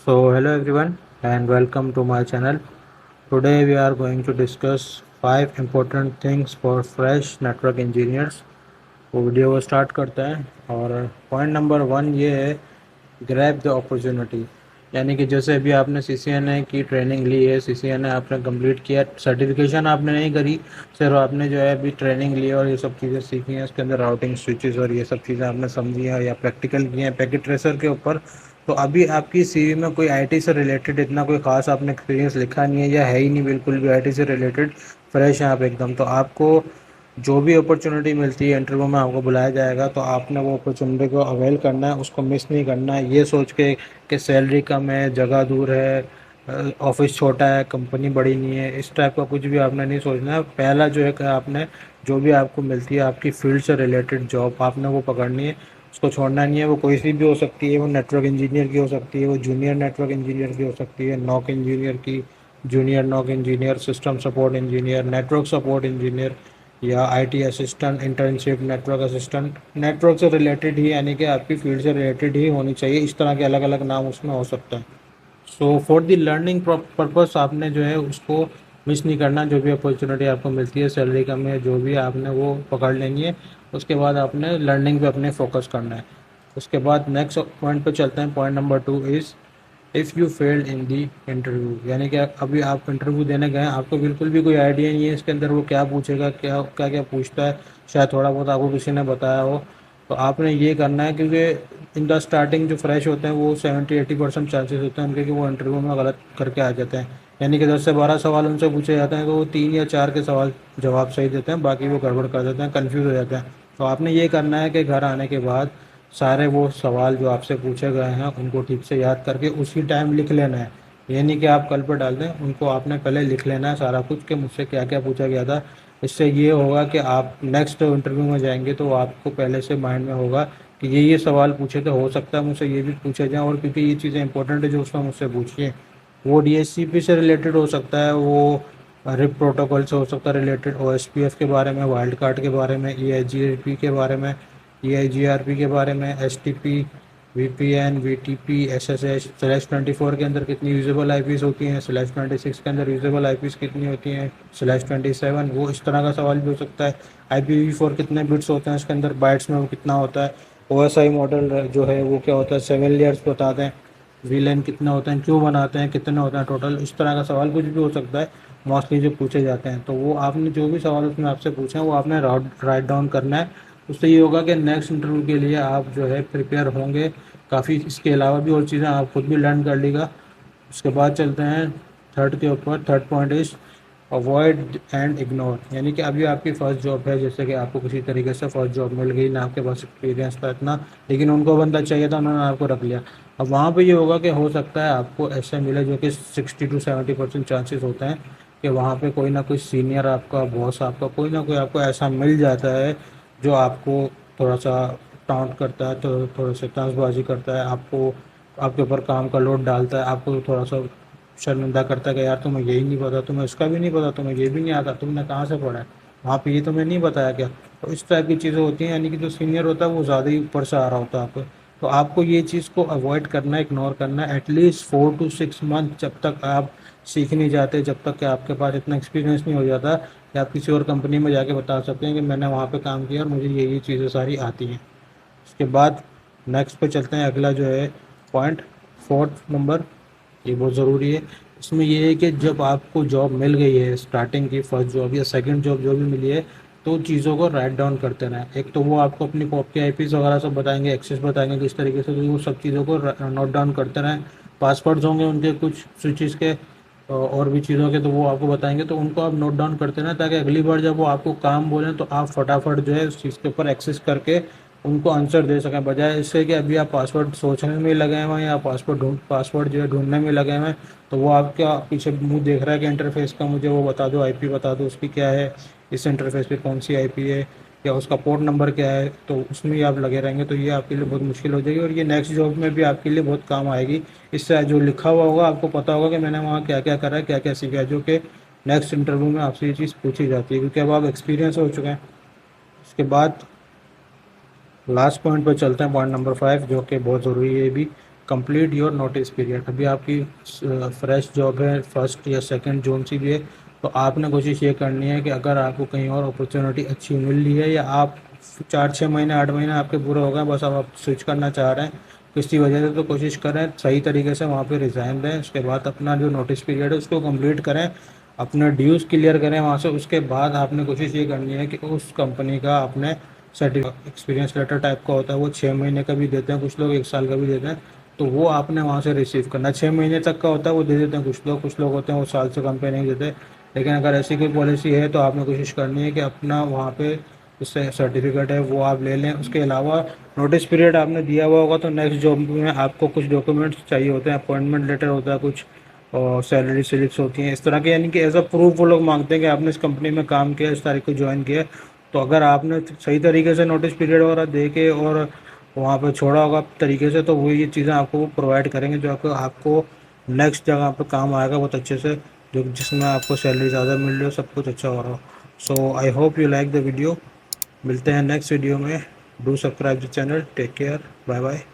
So hello everyone and welcome to my channel. Today we are going to discuss 5 important things for fresh network engineers. तो video को start करते हैं और point number 1 ये है grab the opportunity. यानी कि जैसे अभी आपने CCNA की ट्रेनिंग ली है, CCNA आपने कंप्लीट किया, सर्टिफिकेशन आपने नहीं करी, सिर्फ आपने जो है अभी ट्रेनिंग ली और ये सब चीज़ें सीखी हैं, उसके अंदर राउटिंग स्विचेस और ये सब चीज़ें आपने समझी हैं या प्रैक्टिकल किए हैं पैकेट ट्रेसर के ऊपर। तो अभी आपकी CV में कोई IT से रिलेटेड इतना कोई ख़ास आपने एक्सपीरियंस लिखा नहीं है या है ही नहीं बिल्कुल भी IT से रिलेटेड, फ्रेश हैं आप एकदम। तो आपको जो भी अपॉर्चुनिटी मिलती है इंटरव्यू में आपको बुलाया जाएगा, तो आपने वो अपॉर्चुनिटी को अवेल करना है, उसको मिस नहीं करना है। ये सोच के कि सैलरी कम है, जगह दूर है, ऑफिस छोटा है, कंपनी बड़ी नहीं है, इस टाइप का कुछ भी आपने नहीं सोचना है। पहला जो है कि आपने जो भी आपको मिलती है आपकी फील्ड से रिलेटेड जॉब, आपने वो पकड़नी है, उसको छोड़ना नहीं है। वो कोई सी भी हो सकती है, वो नेटवर्क इंजीनियर की हो सकती है, वो जूनियर नेटवर्क इंजीनियर की हो सकती है, नॉक इंजीनियर की, junior knock engineer, system support engineer, network support engineer या IT assistant, internship, network assistant, network से रिलेटेड ही, यानी कि आपकी फील्ड से रिलेटेड ही होनी चाहिए। इस तरह के अलग अलग नाम उसमें हो सकता है। So for the learning purpose आपने जो है उसको मिस नहीं करना। जो भी अपॉर्चुनिटी आपको मिलती है, सैलरी कम है जो भी, आपने वो पकड़ लेनी है। उसके बाद आपने लर्निंग पे अपने फोकस करना है। उसके बाद नेक्स्ट पॉइंट पे चलते हैं। Point number 2 is if you failed in the interview. यानी कि अभी आप इंटरव्यू देने गए, आपको बिल्कुल भी कोई आइडिया नहीं है इसके अंदर वो क्या पूछेगा, क्या क्या क्या पूछता है, शायद थोड़ा बहुत आपको किसी ने बताया हो। तो आपने ये करना है, क्योंकि इन द स्टार्टिंग जो फ्रेश होते हैं वो 70-80% चांसेस होते हैं उनके कि वो इंटरव्यू में गलत करके आ जाते हैं। यानी कि 10 से 12 सवाल उनसे पूछे जाते हैं, तो वो 3 या 4 के सवाल जवाब सही देते हैं, बाकी वो गड़बड़ कर देते हैं, कन्फ्यूज़ हो जाते हैं। तो आपने ये करना है कि घर आने के बाद सारे वो सवाल जो आपसे पूछे गए हैं उनको ठीक से याद करके उसी टाइम लिख लेना है। ये नहीं कि आप कल पर डाल दें, उनको आपने पहले लिख लेना है सारा कुछ कि मुझसे क्या क्या पूछा गया था। इससे ये होगा कि आप नेक्स्ट इंटरव्यू में जाएंगे तो आपको पहले से माइंड में होगा कि ये सवाल पूछे थे, हो सकता है मुझसे ये भी पूछे जाएँ। और क्योंकि ये चीज़ें इंपॉर्टेंट है जो उसमें मुझसे पूछिए, वो DHCP से रिलेटेड हो सकता है, वो रिप प्रोटोकॉल से हो सकता है रिलेटेड, OSPF के बारे में, वाइल्ड कार्ड के बारे में, EIGRP के बारे में, EIGRP के बारे में, STP, VPN, VTP, SSH, /24 के अंदर कितनी यूजेबल IPs होती हैं, /26 के अंदर यूजेबल IPs कितनी होती हैं, /27, वो इस तरह का सवाल भी हो सकता है। IPv4 कितने बिट्स होते हैं उसके अंदर, बाइट्स में वो कितना होता है। OSI मॉडल जो है वो क्या होता है, 7 लेयर्स बताते हैं। VLAN कितने होते हैं, क्यों बनाते हैं, कितने होते हैं टोटल, इस तरह का सवाल कुछ भी हो सकता है मोस्टली जो पूछे जाते हैं। तो वो आपने जो भी सवाल उसमें आपसे पूछे हैं वो आपने राइट डाउन करना है। उससे ये होगा कि नेक्स्ट इंटरव्यू के लिए आप जो है प्रिपेयर होंगे काफ़ी। इसके अलावा भी और चीज़ें आप खुद भी लर्न कर लीगा। उसके बाद चलते हैं थर्ड के ऊपर। Third point is avoid and ignore. यानी कि अभी आपकी फ़र्स्ट जॉब है, जैसे कि आपको किसी तरीके से फ़र्स्ट जॉब मिल गई ना, आपके पास एक्सपीरियंस था इतना, लेकिन उनको बंदा चाहिए था, उन्होंने आपको रख लिया। अब वहाँ पे ये होगा कि हो सकता है आपको ऐसे मिले जो कि 60 to 70% चांसेस होते हैं कि वहाँ पे कोई ना कोई सीनियर आपका, बॉस आपका, कोई ना कोई आपको ऐसा मिल जाता है जो आपको थोड़ा सा टाउट करता है, तो थोड़ा सा तंजबाजी करता है, आपको आपके ऊपर काम का लोड डालता है, आपको थोड़ा सा शर्मिंदा करता है कि यार तुम्हें यही नहीं पता, तुम्हें इसका भी नहीं पता, तुम्हें ये भी नहीं आता, तुमने कहाँ से पढ़ा है, वहाँ पे ये तुम्हें नहीं बताया क्या। तो इस टाइप की चीज़ें होती हैं। यानी कि जो सीनियर होता है वो ज़्यादा ही ऊपर से आ रहा होता है आपको। तो आपको ये चीज़ को अवॉइड करना है, इग्नोर करना है एटलीस्ट 4 to 6 मंथ, जब तक आप सीख नहीं जाते, जब तक कि आपके पास इतना एक्सपीरियंस नहीं हो जाता कि आप किसी और कंपनी में जाके बता सकते हैं कि मैंने वहाँ पे काम किया और मुझे ये चीज़ें सारी आती हैं। उसके बाद नेक्स्ट पे चलते हैं। अगला जो है पॉइंट, फोर्थ नंबर, ये बहुत ज़रूरी है। इसमें ये है कि जब आपको जॉब मिल गई है, स्टार्टिंग की फर्स्ट जॉब या सेकंड जॉब जो भी मिली है, तो चीज़ों को राइट डाउन करते रहें। एक तो वो आपको अपनी पॉप के IPs वगैरह सब बताएंगे, एक्सेस बताएंगे किस तरीके से, तो वो सब चीज़ों को नोट डाउन करते रहें। पासवर्ड्स होंगे उनके कुछ स्विचेस के और भी चीज़ों के, तो वो आपको बताएंगे, तो उनको आप नोट डाउन करते रहें ताकि अगली बार जब वो आपको काम बोलें तो आप फटाफट जो है उस चीज़ के ऊपर एक्सेस करके उनको आंसर दे सकें। बजाय इससे कि अभी आप पासवर्ड सोचने में लगे हुए हैं या पासवर्ड जो है ढूंढने में लगे हुए हैं, तो वो आपका पीछे मुंह देख रहा है कि इंटरफेस का मुझे वो बता दो, IP बता दो उसकी क्या है, इस इंटरफेस पे कौन सी IP है या उसका पोर्ट नंबर क्या है, तो उसमें ही आप लगे रहेंगे। तो ये आपके लिए बहुत मुश्किल हो जाएगी और ये नेक्स्ट जॉब में भी आपके लिए बहुत काम आएगी। इससे जो लिखा हुआ होगा आपको पता होगा कि मैंने वहाँ क्या क्या करा है, क्या क्या सीखा है, जो कि नेक्स्ट इंटरव्यू में आपसे ये चीज़ पूछी जाती है, क्योंकि अब आप एक्सपीरियंस हो चुके हैं। उसके बाद लास्ट पॉइंट पर चलते हैं, पॉइंट नंबर 5, जो कि बहुत ज़रूरी है भी। Complete your notice period. अभी आपकी फ्रेश जॉब है, फर्स्ट या सेकंड जोन सी भी है, तो आपने कोशिश ये करनी है कि अगर आपको कहीं और अपॉर्चुनिटी अच्छी मिल रही है या आप 4-6 महीने 8 महीने आपके पूरे हो गए, बस अब आप स्विच करना चाह रहे हैं किसी वजह से, तो कोशिश करें सही तरीके से वहाँ पे रिज़ाइन दें। उसके बाद अपना जो नोटिस पीरियड है उसको कंप्लीट करें, अपने ड्यूज़ क्लियर करें वहाँ से। उसके बाद आपने कोशिश ये करनी है कि उस कंपनी का आपने सर्टिफिकेट, एक्सपीरियंस लेटर टाइप का होता है, वो 6 महीने का भी देते हैं कुछ लोग, 1 साल का भी देते हैं, तो वो आपने वहाँ से रिसीव करना। 6 महीने तक का होता है वो दे देते हैं कुछ लोग होते हैं वो साल से कम पे नहीं देते। लेकिन अगर ऐसी कोई पॉलिसी है तो आपने कोशिश करनी है कि अपना वहाँ पे उससे सर्टिफिकेट है वो आप ले लें। उसके अलावा नोटिस पीरियड आपने दिया हुआ होगा तो नेक्स्ट जॉब में आपको कुछ डॉक्यूमेंट्स चाहिए होते हैं, अपॉइंटमेंट लेटर होता है कुछ, और सैलरी स्लिप्स होती हैं इस तरह के, यानी कि एज अ प्रूफ वो लोग मांगते हैं कि आपने इस कंपनी में काम किया, इस तारीख को ज्वाइन किया। तो अगर आपने सही तरीके से नोटिस पीरियड वगैरह दे के और वहाँ पे छोड़ा होगा तरीके से, तो वो ये चीज़ें आपको वो प्रोवाइड करेंगे जो आपको आपको नेक्स्ट जगह पे काम आएगा बहुत अच्छे से, जो जिसमें आपको सैलरी ज़्यादा मिल रही हो, सब कुछ अच्छा हो रहा हो। So I hope you like the video. मिलते हैं नेक्स्ट वीडियो में। Do subscribe the channel. Take care. Bye bye.